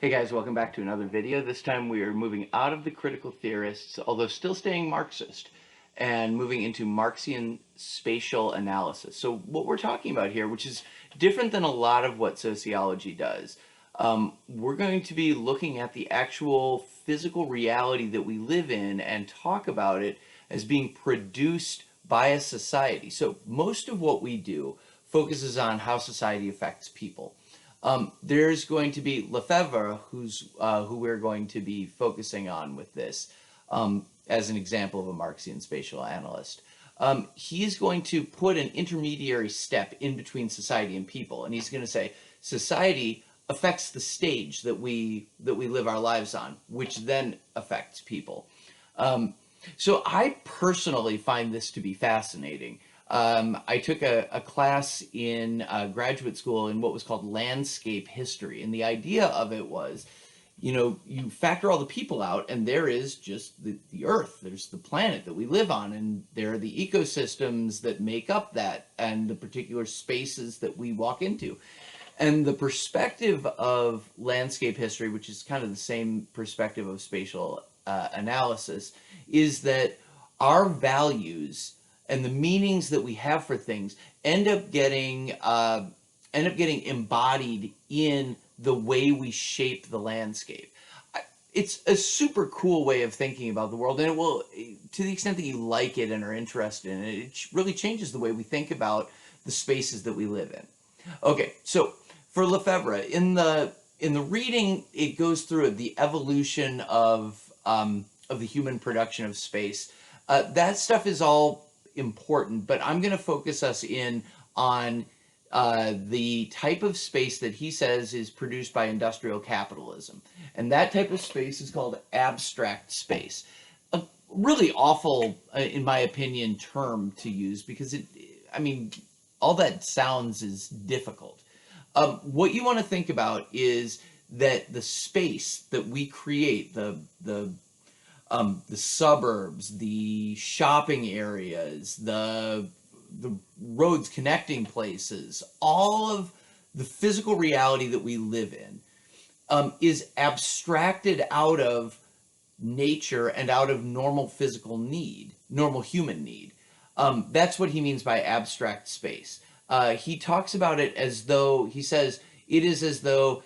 Hey guys, welcome back to another video. This time we are moving out of the critical theorists, although still staying Marxist, and moving into Marxian spatial analysis. So what we're talking about here, which is different than a lot of what sociology does, we're going to be looking at the actual physical reality that we live in and talk about it as being produced by a society. So most of what we do focuses on how society affects people. There's going to be Fevre, who we're going to be focusing on with this, as an example of a Marxian spatial analyst. He's going to put an intermediary step in between society and people, and he's going to say society affects the stage that we live our lives on, which then affects people. So I personally find this to be fascinating. I took a class in graduate school in what was called landscape history, and the idea of it was, you factor all the people out, and there is just the Earth, there's the planet that we live on, and there are the ecosystems that make up that, and the particular spaces that we walk into. And the perspective of landscape history, which is kind of the same perspective of spatial analysis, is that our values and the meanings that we have for things end up getting embodied in the way we shape the landscape. It's a super cool way of thinking about the world, and it will, to the extent that you like it and are interested in it, it really changes the way we think about the spaces that we live in. Okay, so for Lefebvre, in the reading, it goes through the evolution of the human production of space. That stuff is all important, but I'm going to focus us in on the type of space that he says is produced by industrial capitalism. And that type of space is called abstract space. A really awful, in my opinion, term to use because all that sounds is difficult. What you want to think about is that the space that we create, the suburbs, the shopping areas, the roads connecting places, all of the physical reality that we live in is abstracted out of nature and out of normal physical need, normal human need. That's what he means by abstract space. He talks about it as though, he says, it is as though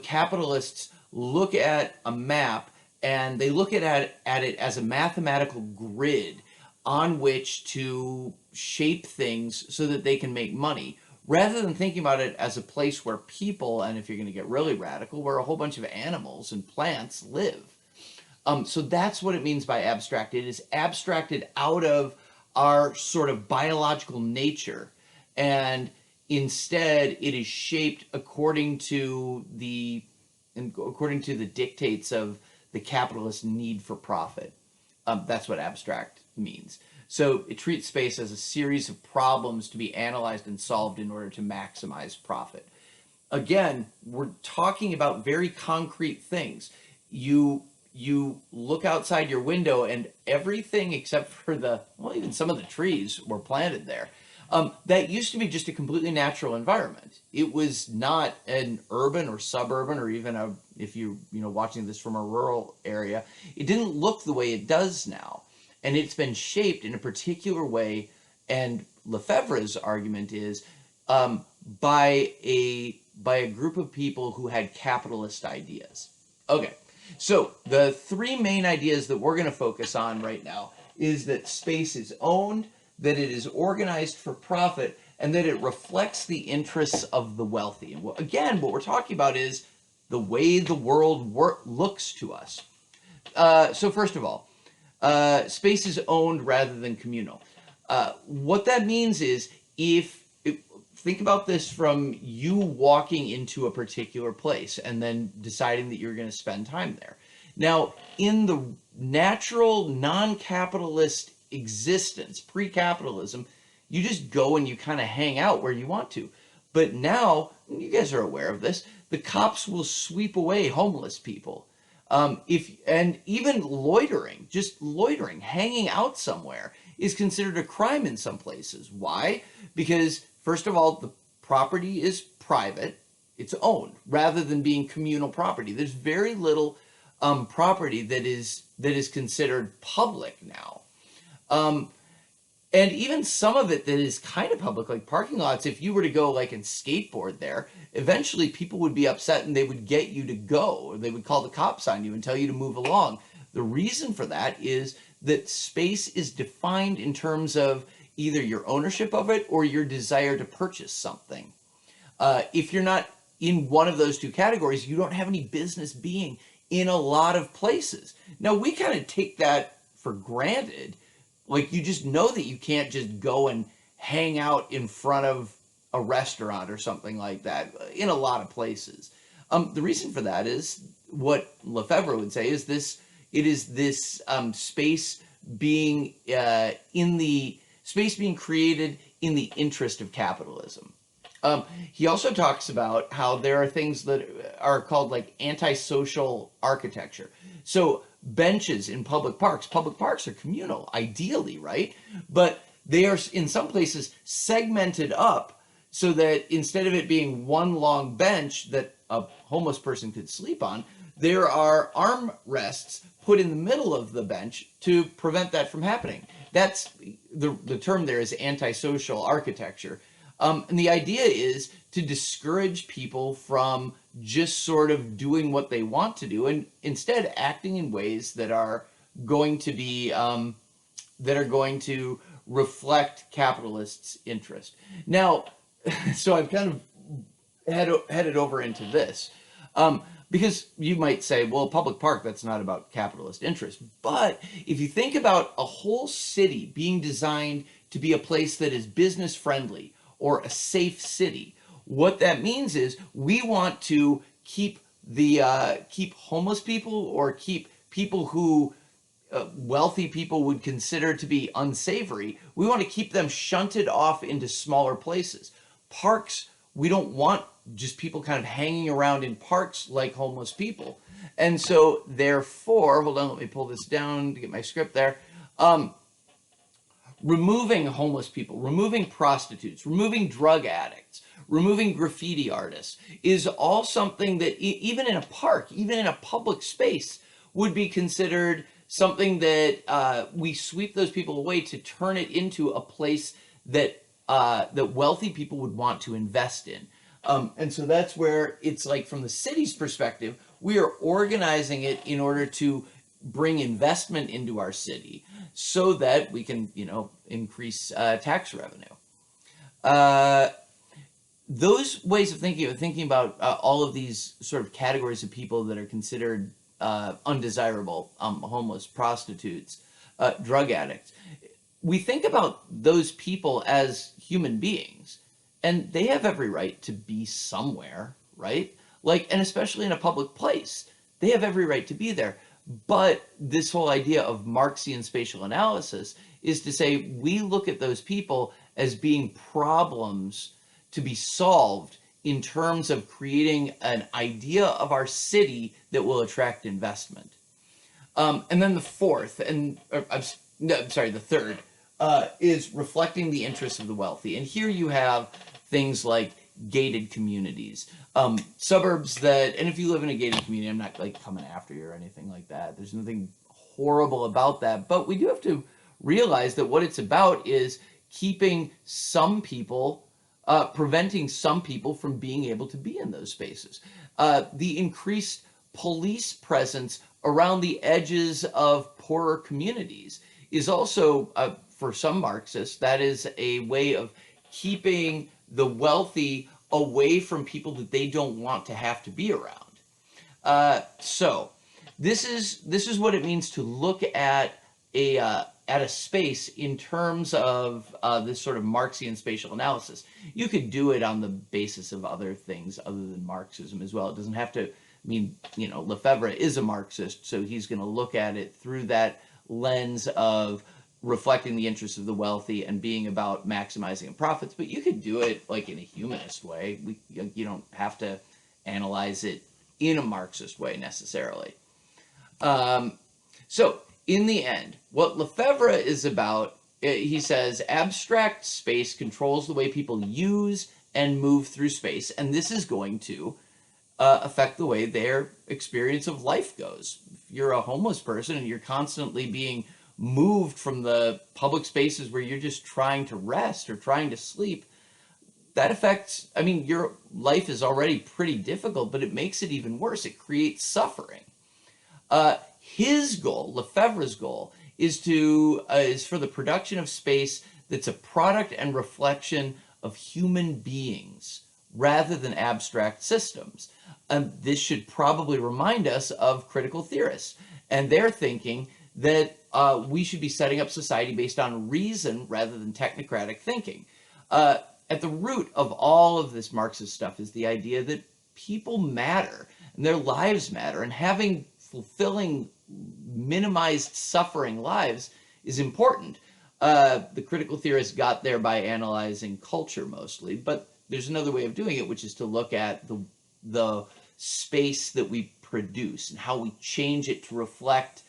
capitalists look at a map and they look at it as a mathematical grid on which to shape things so that they can make money, rather than thinking about it as a place where people, and if you're going to get really radical, where a whole bunch of animals and plants live. So that's what it means by abstract. It is abstracted out of our sort of biological nature, and instead it is shaped according to the dictates of the capitalist need for profit. That's what abstract means. So it treats space as a series of problems to be analyzed and solved in order to maximize profit. Again, we're talking about very concrete things. You look outside your window and everything except for even some of the trees were planted there. That used to be just a completely natural environment. It was not an urban or suburban or even if you're watching this from a rural area, it didn't look the way it does now. And it's been shaped in a particular way, and Lefebvre's argument is by a group of people who had capitalist ideas. Okay, so the three main ideas that we're going to focus on right now is that space is owned, that it is organized for profit, and that it reflects the interests of the wealthy. And again, what we're talking about is the way the world looks to us. So first of all, space is owned rather than communal. What that means is think about this from you walking into a particular place and then deciding that you're going to spend time there. Now, in the natural non-capitalist existence, pre-capitalism, you just go and you kind of hang out where you want to. But now, you guys are aware of this, the cops will sweep away homeless people. And even loitering, just loitering, hanging out somewhere is considered a crime in some places. Why? Because, first of all, the property is private. it's owned rather than being communal property. There's very little property that is considered public now. And even some of it that is kind of public, like parking lots, if you were to go like and skateboard there, eventually people would be upset and they would get you to go, or they would call the cops on you and tell you to move along. The reason for that is that space is defined in terms of either your ownership of it or your desire to purchase something. If you're not in one of those two categories, you don't have any business being in a lot of places. Now, we kind of take that for granted. Like, you just know that you can't just go and hang out in front of a restaurant or something like that in a lot of places. The reason for that is what Lefebvre would say is this: it is this space being being created in the interest of capitalism. He also talks about how there are things that are called like antisocial architecture. So benches in public parks are communal, ideally, right? But they are in some places segmented up so that instead of it being one long bench that a homeless person could sleep on, there are armrests put in the middle of the bench to prevent that from happening. That's the term there is antisocial architecture. And the idea is to discourage people from just sort of doing what they want to do and instead acting in ways that are going to be reflect capitalists' interest. Now, so I've kind of headed over into this. Because you might say, well, a public park, that's not about capitalist interest. But if you think about a whole city being designed to be a place that is business friendly or a safe city, what that means is we want to keep homeless people or keep people who wealthy people would consider to be unsavory. We want to keep them shunted off into smaller places. Parks, we don't want just people kind of hanging around in parks like homeless people. And so therefore, hold on, let me pull this down to get my script there. Removing homeless people, removing prostitutes, removing drug addicts, removing graffiti artists is all something that even in a park, even in a public space, would be considered something that we sweep those people away to turn it into a place that that wealthy people would want to invest in. And so that's where it's like, from the city's perspective, we are organizing it in order to bring investment into our city so that we can, increase tax revenue. Those ways of thinking about all of these sort of categories of people that are considered undesirable, homeless, prostitutes, drug addicts, we think about those people as human beings, and they have every right to be somewhere, right? Like, and especially in a public place, they have every right to be there. But this whole idea of Marxian spatial analysis is to say we look at those people as being problems to be solved in terms of creating an idea of our city that will attract investment. And then the fourth, the third, is reflecting the interests of the wealthy. And here you have things like gated communities, suburbs that, and if you live in a gated community, I'm not like coming after you or anything like that. There's nothing horrible about that, but we do have to realize that what it's about is keeping some people, preventing some people from being able to be in those spaces. The increased police presence around the edges of poorer communities is also, for some Marxists, that is a way of keeping the wealthy away from people that they don't want to have to be around. So this is what it means to look at a space in terms of this sort of Marxian spatial analysis. You could do it on the basis of other things other than Marxism as well. It doesn't have to mean, Lefebvre is a Marxist, so he's going to look at it through that lens of reflecting the interests of the wealthy and being about maximizing profits. But you could do it like in a humanist way. You don't have to analyze it in a Marxist way necessarily. So in the end, what Lefebvre is about, he says, abstract space controls the way people use and move through space, and this is going to affect the way their experience of life goes. If you're a homeless person and you're constantly being moved from the public spaces where you're just trying to rest or trying to sleep, that affects, I mean, your life is already pretty difficult, but it makes it even worse. It creates suffering. His goal, Lefebvre's goal, is for the production of space that's a product and reflection of human beings rather than abstract systems. This should probably remind us of critical theorists and their thinking that we should be setting up society based on reason rather than technocratic thinking. At the root of all of this Marxist stuff is the idea that people matter and their lives matter, and having fulfilling, minimized suffering lives is important. The critical theorists got there by analyzing culture mostly, but there's another way of doing it, which is to look at the space that we produce and how we change it to reflect,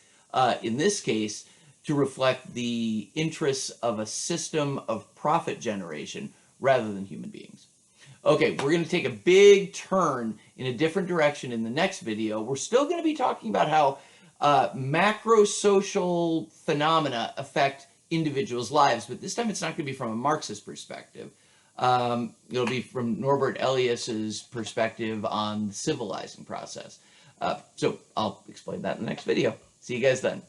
in this case, to reflect the interests of a system of profit generation rather than human beings. Okay, we're going to take a big turn in a different direction in the next video. We're still going to be talking about how macro-social phenomena affect individuals' lives, but this time it's not going to be from a Marxist perspective. It'll be from Norbert Elias's perspective on the civilizing process. So I'll explain that in the next video. See you guys then.